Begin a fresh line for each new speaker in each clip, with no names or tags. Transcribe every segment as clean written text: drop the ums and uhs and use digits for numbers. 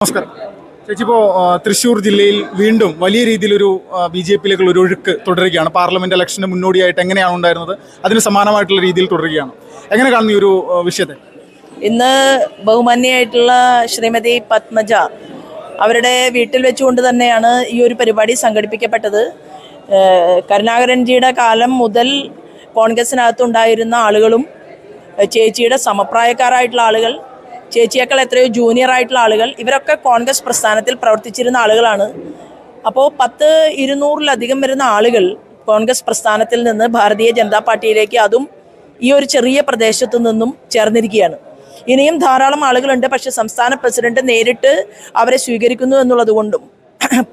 നമസ്കാരം ചേച്ചി. ഇപ്പോൾ തൃശ്ശൂർ ജില്ലയിൽ വീണ്ടും വലിയ രീതിയിലൊരു ബി ജെ പിയിലേക്കുള്ള ഒരു ഒഴുക്ക് തുടരുകയാണ്. പാർലമെന്റ് ഇലക്ഷന് മുന്നോടിയായിട്ട് എങ്ങനെയാണ് ഉണ്ടായിരുന്നത്, അതിന് സമാനമായിട്ടുള്ള രീതിയിൽ തുടരുകയാണ്. എങ്ങനെ കാണുന്നു ഈ ഒരു വിഷയത്തെ?
ഇന്ന് ബഹുമാന്യായിട്ടുള്ള ശ്രീമതി പത്മജ അവരുടെ വീട്ടിൽ വെച്ചുകൊണ്ട് തന്നെയാണ് ഈ ഒരു പരിപാടി സംഘടിപ്പിക്കപ്പെട്ടത്. കരുണാകരൻജിയുടെ കാലം മുതൽ കോൺഗ്രസിനകത്തുണ്ടായിരുന്ന ആളുകളും ചേച്ചിയുടെ സമപ്രായക്കാരായിട്ടുള്ള ആളുകൾ, ചേച്ചിയേക്കാൾ എത്രയോ ജൂനിയർ ആയിട്ടുള്ള ആളുകൾ, ഇവരൊക്കെ കോൺഗ്രസ് പ്രസ്ഥാനത്തിൽ പ്രവർത്തിച്ചിരുന്ന ആളുകളാണ്. അപ്പോൾ 200-ലധികം വരുന്ന ആളുകൾ കോൺഗ്രസ് പ്രസ്ഥാനത്തിൽ നിന്ന് ഭാരതീയ ജനതാ പാർട്ടിയിലേക്ക്, അതും ഈ ഒരു ചെറിയ പ്രദേശത്തു നിന്നും ചേർന്നിരിക്കുകയാണ്. ഇനിയും ധാരാളം ആളുകളുണ്ട്. പക്ഷേ സംസ്ഥാന പ്രസിഡന്റ് നേരിട്ട് അവരെ സ്വീകരിക്കുന്നു എന്നുള്ളത് കൊണ്ടും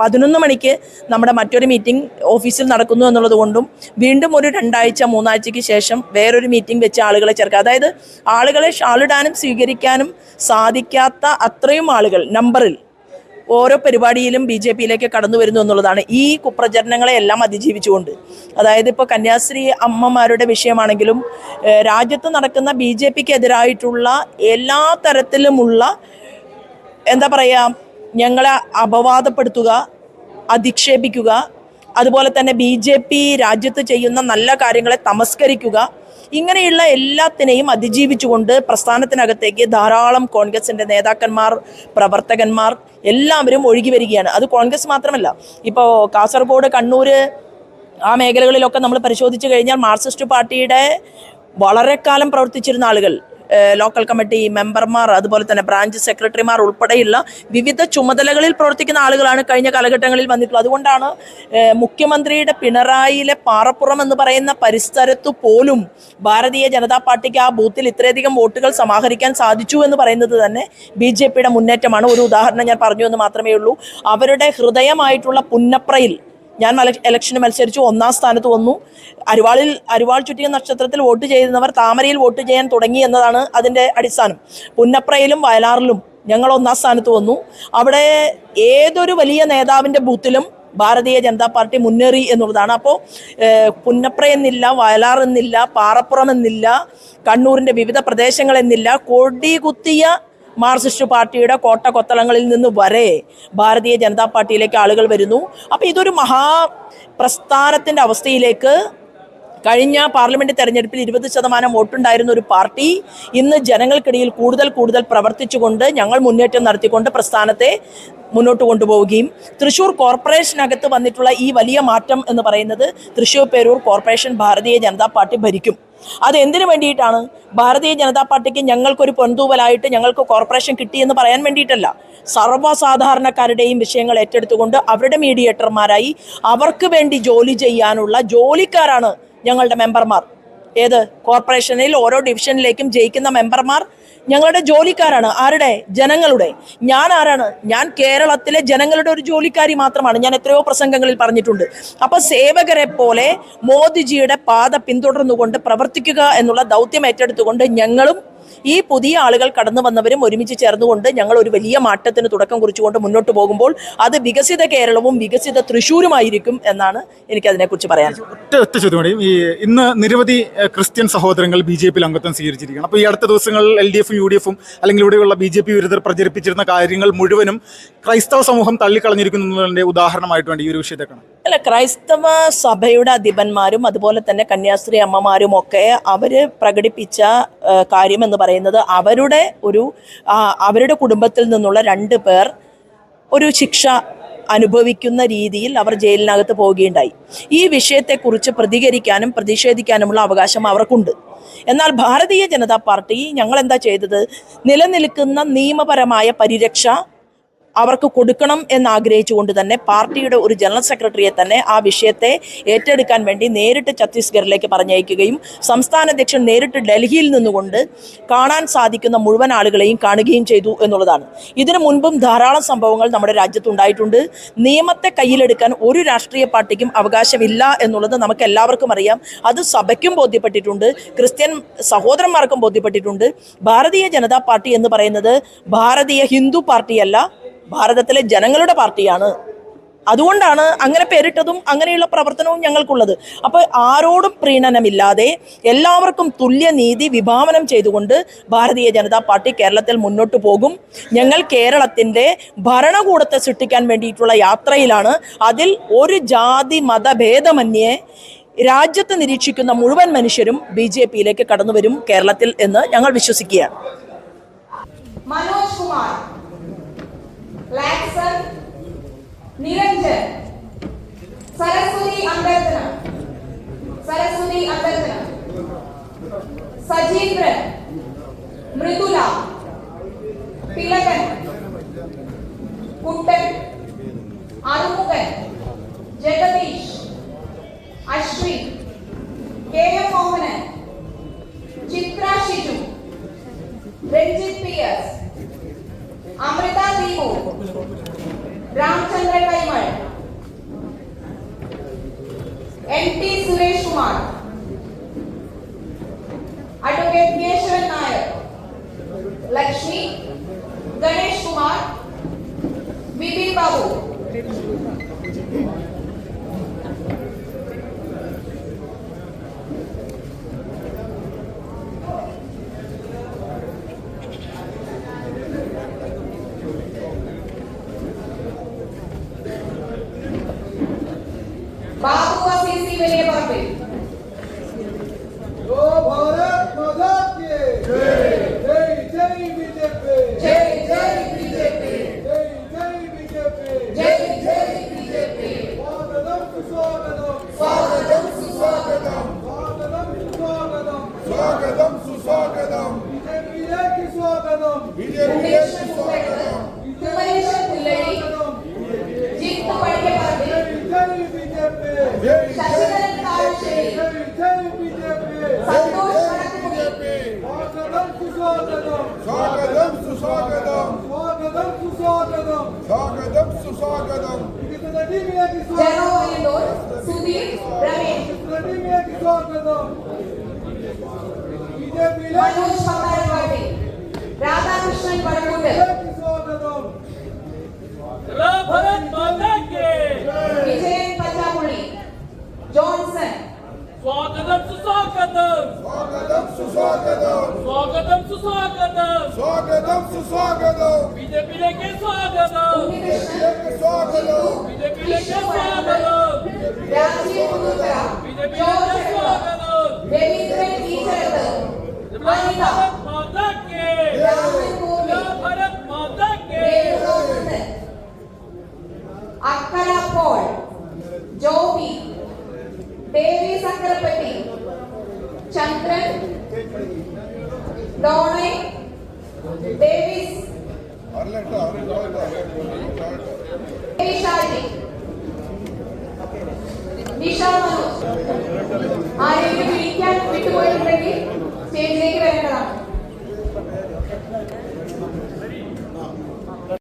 11 മണിക്ക് നമ്മുടെ മറ്റൊരു മീറ്റിംഗ് ഓഫീസിൽ നടക്കുന്നു എന്നുള്ളത് കൊണ്ടും വീണ്ടും ഒരു 2-3 ആഴ്ചയ്ക്ക് ശേഷം വേറൊരു മീറ്റിംഗ് വെച്ച് ആളുകളെ ചേർക്കുക. അതായത് ആളുകളെ ഷാളിടാനും സ്വീകരിക്കാനും സാധിക്കാത്ത അത്രയും ആളുകൾ നമ്പറിൽ ഓരോ പരിപാടിയിലും ബി ജെ പിയിലേക്ക് കടന്നു വരുന്നു എന്നുള്ളതാണ്. ഈ കുപ്രചരണങ്ങളെല്ലാം അതിജീവിച്ചുകൊണ്ട്, അതായത് ഇപ്പോൾ കന്യാസ്ത്രീ അമ്മമാരുടെ വിഷയമാണെങ്കിലും രാജ്യത്ത് നടക്കുന്ന ബി ജെ പിക്ക് എതിരായിട്ടുള്ള എല്ലാ തരത്തിലുമുള്ള എന്താ പറയുക, ഞങ്ങളെ അപവാദപ്പെടുത്തുക, അധിക്ഷേപിക്കുക, അതുപോലെ തന്നെ ബി ജെ പി രാജ്യത്ത് ചെയ്യുന്ന നല്ല കാര്യങ്ങളെ തമസ്കരിക്കുക, ഇങ്ങനെയുള്ള എല്ലാത്തിനെയും അതിജീവിച്ചുകൊണ്ട് പ്രസ്ഥാനത്തിനകത്തേക്ക് ധാരാളം കോൺഗ്രസിൻ്റെ നേതാക്കന്മാർ, പ്രവർത്തകന്മാർ എല്ലാവരും ഒഴുകി വരികയാണ്. അത് കോൺഗ്രസ് മാത്രമല്ല, ഇപ്പോൾ കാസർഗോഡ്, കണ്ണൂർ ആ മേഖലകളിലൊക്കെ നമ്മൾ പരിശോധിച്ച് കഴിഞ്ഞാൽ മാർക്സിസ്റ്റ് പാർട്ടിയുടെ വളരെ കാലം പ്രവർത്തിച്ചിരുന്ന ആളുകൾ, ലോക്കൽ കമ്മിറ്റി മെമ്പർമാർ, അതുപോലെ തന്നെ ബ്രാഞ്ച് സെക്രട്ടറിമാർ ഉൾപ്പെടെയുള്ള വിവിധ ചുമതലകളിൽ പ്രവർത്തിക്കുന്ന ആളുകളാണ് കഴിഞ്ഞ കാലഘട്ടങ്ങളിൽ വന്നിട്ടുള്ളത്. അതുകൊണ്ടാണ് മുഖ്യമന്ത്രിയുടെ പിണറായിയിലെ പാറപ്പുറം എന്ന് പറയുന്ന പരിസരത്തു പോലും ഭാരതീയ ജനതാ പാർട്ടിക്ക് ആ ബൂത്തിൽ ഇത്രയധികം വോട്ടുകൾ സമാഹരിക്കാൻ സാധിച്ചു എന്ന് പറയുന്നത് തന്നെ ബി ജെ പിയുടെ മുന്നേറ്റമാണ്. ഒരു ഉദാഹരണം ഞാൻ പറഞ്ഞു എന്ന് മാത്രമേ ഉള്ളൂ. അവരുടെ ഹൃദയമായിട്ടുള്ള പുന്നപ്രയിൽ ഞാൻ ഇലക്ഷന് മത്സരിച്ചു, 1-ാം സ്ഥാനത്ത് വന്നു. അരിവാൾ ചുറ്റിയ നക്ഷത്രത്തിൽ വോട്ട് ചെയ്യുന്നവർ താമരയിൽ വോട്ട് ചെയ്യാൻ തുടങ്ങി എന്നതാണ് അതിൻ്റെ അടിസ്ഥാനം. പുന്നപ്രയിലും വയലാറിലും ഞങ്ങൾ 1-ാം സ്ഥാനത്ത് വന്നു. അവിടെ ഏതൊരു വലിയ നേതാവിൻ്റെ ബൂത്തിലും ഭാരതീയ ജനതാ പാർട്ടി മുന്നേറി എന്നുള്ളതാണ്. അപ്പോൾ പുന്നപ്ര എന്നില്ല, വയലാർ എന്നില്ല, പാറപ്പുറം എന്നില്ല, കണ്ണൂരിൻ്റെ വിവിധ പ്രദേശങ്ങളെന്നില്ല, കൊടി കുത്തിയ മാർക്സിസ്റ്റ് പാർട്ടിയുടെ കോട്ടകൊത്തളങ്ങളിൽ നിന്ന് വരെ ഭാരതീയ ജനതാ പാർട്ടിയിലേക്ക് ആളുകൾ വരുന്നു. അപ്പോൾ ഇതൊരു മഹാപ്രസ്ഥാനത്തിൻ്റെ അവസ്ഥയിലേക്ക്, കഴിഞ്ഞ പാർലമെന്റ് തെരഞ്ഞെടുപ്പിൽ 20% വോട്ടുണ്ടായിരുന്ന ഒരു പാർട്ടി ഇന്ന് ജനങ്ങൾക്കിടയിൽ കൂടുതൽ പ്രവർത്തിച്ചുകൊണ്ട്, ഞങ്ങൾ മുന്നേറ്റം നടത്തിക്കൊണ്ട് പ്രസ്ഥാനത്തെ മുന്നോട്ട് കൊണ്ടുപോവുകയും, തൃശ്ശൂർ കോർപ്പറേഷനകത്ത് വന്നിട്ടുള്ള ഈ വലിയ മാറ്റം എന്ന് പറയുന്നത് തൃശ്ശൂർ പേരൂർ കോർപ്പറേഷൻ ഭാരതീയ ജനതാ പാർട്ടി ഭരിക്കും. അത് എന്തിനു വേണ്ടിയിട്ടാണ്? ഭാരതീയ ജനതാ പാർട്ടിക്ക് ഞങ്ങൾക്കൊരു പൊൻതൂവലായിട്ട് ഞങ്ങൾക്ക് കോർപ്പറേഷൻ കിട്ടിയെന്ന് പറയാൻ വേണ്ടിയിട്ടല്ല. സർവ്വസാധാരണക്കാരുടെയും വിഷയങ്ങൾ ഏറ്റെടുത്തുകൊണ്ട് അവരുടെ മീഡിയേറ്റർമാരായി അവർക്ക് വേണ്ടി ജോലി ചെയ്യാനുള്ള ജോലിക്കാരാണ് ഞങ്ങളുടെ മെമ്പർമാർ. ഏത് കോർപ്പറേഷനിൽ ഓരോ ഡിവിഷനിലേക്കും ജയിക്കുന്ന മെമ്പർമാർ ഞങ്ങളുടെ ജോലിക്കാരാണ്. ആരുടെ? ജനങ്ങളുടെ. ഞാൻ ആരാണ്? ഞാൻ കേരളത്തിലെ ജനങ്ങളുടെ ഒരു ജോലിക്കാരി മാത്രമാണ്. ഞാൻ എത്രയോ പ്രസംഗങ്ങളിൽ പറഞ്ഞിട്ടുണ്ട്. അപ്പോൾ സേവകരെ പോലെ മോദിജിയുടെ പാത പിന്തുടർന്നുകൊണ്ട് പ്രവർത്തിക്കുക എന്നുള്ള ദൗത്യം ഏറ്റെടുത്തുകൊണ്ട് ഞങ്ങളും ഈ പുതിയ ആളുകൾ കടന്നു വന്നവരും ഒരുമിച്ച് ചേർന്നുകൊണ്ട് ഞങ്ങൾ ഒരു വലിയ മാറ്റത്തിന് തുടക്കം കുറിച്ചുകൊണ്ട് മുന്നോട്ട് പോകുമ്പോൾ അത് വികസിത കേരളവും വികസിത തൃശ്ശൂരുമായിരിക്കും എന്നാണ് എനിക്കതിനെക്കുറിച്ച് പറയാൻ.
ഒറ്റ ചോദ്യം. ഈ ഇന്ന് നിരവധി ക്രിസ്ത്യൻ സഹോദരങ്ങൾ ബി ജെ പിയിൽ അംഗത്വം സ്വീകരിച്ചിരിക്കുകയാണ്. അപ്പോൾ ഈ അടുത്ത ദിവസങ്ങളിൽ LDF, UDF അല്ലെങ്കിൽ ഇവിടെയുള്ള ബി ജെ പി വിരുദ്ധർ പ്രചരിപ്പിച്ചിരുന്ന കാര്യങ്ങൾ മുഴുവനും ക്രൈസ്തവ സമൂഹം തള്ളിക്കളഞ്ഞിരിക്കുന്നതിൻ്റെ ഉദാഹരണമായിട്ട് വേണ്ടി ഈ ഒരു വിഷയത്തെക്കാണ്.
അല്ല, ക്രൈസ്തവ സഭയുടെ അധിപന്മാരും അതുപോലെ തന്നെ കന്യാസ്ത്രീ അമ്മമാരും ഒക്കെ അവർ പ്രകടിപ്പിച്ച കാര്യം എന്ന് പറയുന്നത് അവരുടെ കുടുംബത്തിൽ നിന്നുള്ള 2 പേർ ഒരു ശിക്ഷ അനുഭവിക്കുന്ന രീതിയിൽ അവർ ജയിലിനകത്ത് പോവുകയുണ്ടായി. ഈ വിഷയത്തെക്കുറിച്ച് പ്രതികരിക്കാനും പ്രതിഷേധിക്കാനുമുള്ള അവകാശം അവർക്കുണ്ട്. എന്നാൽ ഭാരതീയ ജനതാ പാർട്ടി ഞങ്ങൾ എന്താ ചെയ്തത്? നിലനിൽക്കുന്ന നിയമപരമായ പരിരക്ഷ അവർക്ക് കൊടുക്കണം എന്നാഗ്രഹിച്ചുകൊണ്ട് തന്നെ പാർട്ടിയുടെ ഒരു ജനറൽ സെക്രട്ടറിയെ തന്നെ ആ വിഷയത്തെ ഏറ്റെടുക്കാൻ വേണ്ടി നേരിട്ട് ഛത്തീസ്ഗഡിലേക്ക് പറഞ്ഞയക്കുകയും സംസ്ഥാന അധ്യക്ഷൻ നേരിട്ട് ഡൽഹിയിൽ നിന്നുകൊണ്ട് കാണാൻ സാധിക്കുന്ന മുഴുവൻ ആളുകളെയും കാണുകയും ചെയ്തു എന്നുള്ളതാണ്. ഇതിനു മുൻപും ധാരാളം സംഭവങ്ങൾ നമ്മുടെ രാജ്യത്തുണ്ടായിട്ടുണ്ട്. നിയമത്തെ കയ്യിലെടുക്കാൻ ഒരു രാഷ്ട്രീയ പാർട്ടിക്കും അവകാശമില്ല എന്നുള്ളത് നമുക്ക് എല്ലാവർക്കും അറിയാം. അത് സഭയ്ക്കും ബോധ്യപ്പെട്ടിട്ടുണ്ട്, ക്രിസ്ത്യൻ സഹോദരന്മാർക്കും ബോധ്യപ്പെട്ടിട്ടുണ്ട്. ഭാരതീയ ജനതാ പാർട്ടി എന്ന് പറയുന്നത് ഭാരതീയ ഹിന്ദു പാർട്ടിയല്ല, ഭാരതത്തിലെ ജനങ്ങളുടെ പാർട്ടിയാണ്. അതുകൊണ്ടാണ് അങ്ങനെ പേരിട്ടതും അങ്ങനെയുള്ള പ്രവർത്തനവും ഞങ്ങൾക്കുള്ളത്. അപ്പോൾ ആരോടും പ്രീണനമില്ലാതെ എല്ലാവർക്കും തുല്യനീതി വിഭാവനം ചെയ്തുകൊണ്ട് ഭാരതീയ ജനതാ പാർട്ടി കേരളത്തിൽ മുന്നോട്ട് പോകും. ഞങ്ങൾ കേരളത്തിൻ്റെ ഭരണകൂടത്തെ സൃഷ്ടിക്കാൻ വേണ്ടിയിട്ടുള്ള യാത്രയിലാണ്. അതിൽ ഒരു ജാതി മതഭേദമന്യേ രാജ്യത്ത് നിരീക്ഷിക്കുന്ന മുഴുവൻ മനുഷ്യരും BJPയിലേക്ക് കടന്നു വരും കേരളത്തിൽ എന്ന് ഞങ്ങൾ വിശ്വസിക്കുകയാണ്.
Manoj Kumar, Lakson, Niranjan, Saraswathi Antharjana, Sajeendran, Mridula, Thilakan, Kuttan, Arumukhan, Jagadeesh, Ashwin, KM Mohanan, Chithra Shiju, Ranjith PS, Amritha Deepu, Ramachandra Kaimal, NT Suresh Kumar, advocate Keshavan Nair, Lakshmi, Ganesh Kumar, Vipin Babu. Babu असीसी वेले परपे
जो भारत माता की जय जय जय बीजेपी
जय जय बीजेपी
जय जय बीजेपी
जय जय बीजेपी
स्वागतम सुस्वागतम
स्वागतम सुस्वागतम
स्वागतम सुस्वागतम बीजेपी की स्वागतम
बीजेपी की स्वागतम तुम्हारे पुल्लड़ी जीत पड़के परपे
जय बीजेपी
शशिधरन कालशेरी
जय जय बीजेपी
संतोष मणकुड़ी
स्वागतम सुस्वागतम
स्वागतम सुस्वागतम
स्वागतम सुस्वागतम
स्वागतम सुस्वागतम
कितना टीम की
जनो
स्वागतम
इंदौर सुधीर रमेश
कितना टीम की स्वागतम बीजेपी
मनोज पवार पार्टी राधाकृष्णन बड़कुंड
की स्वागतम
भारत माता के
विजयन पचामुड़ी जॉनसन
स्वागतम सुस्वागतम
स्वागतम सुस्वागतम
स्वागतम सुस्वागतम
स्वागतम सुस्वागतम
बीजेपी लेके स्वागतम
उन्नीकृष्णन
के स्वागतम
बीजेपी लेके स्वागतम
राजीव गुरुत्रा
बीजेपी
जॉर्ज
लेके स्वागतम
देवीन्द्रन टीचर अनिता
भारत माता के
रामन कोमी
भारत माता के
देवनंदन अक्करा पॉल जोबी देवी सक्करपट्टी चंद्रन डोणे डेविस देवी शालिनी निशा मनोज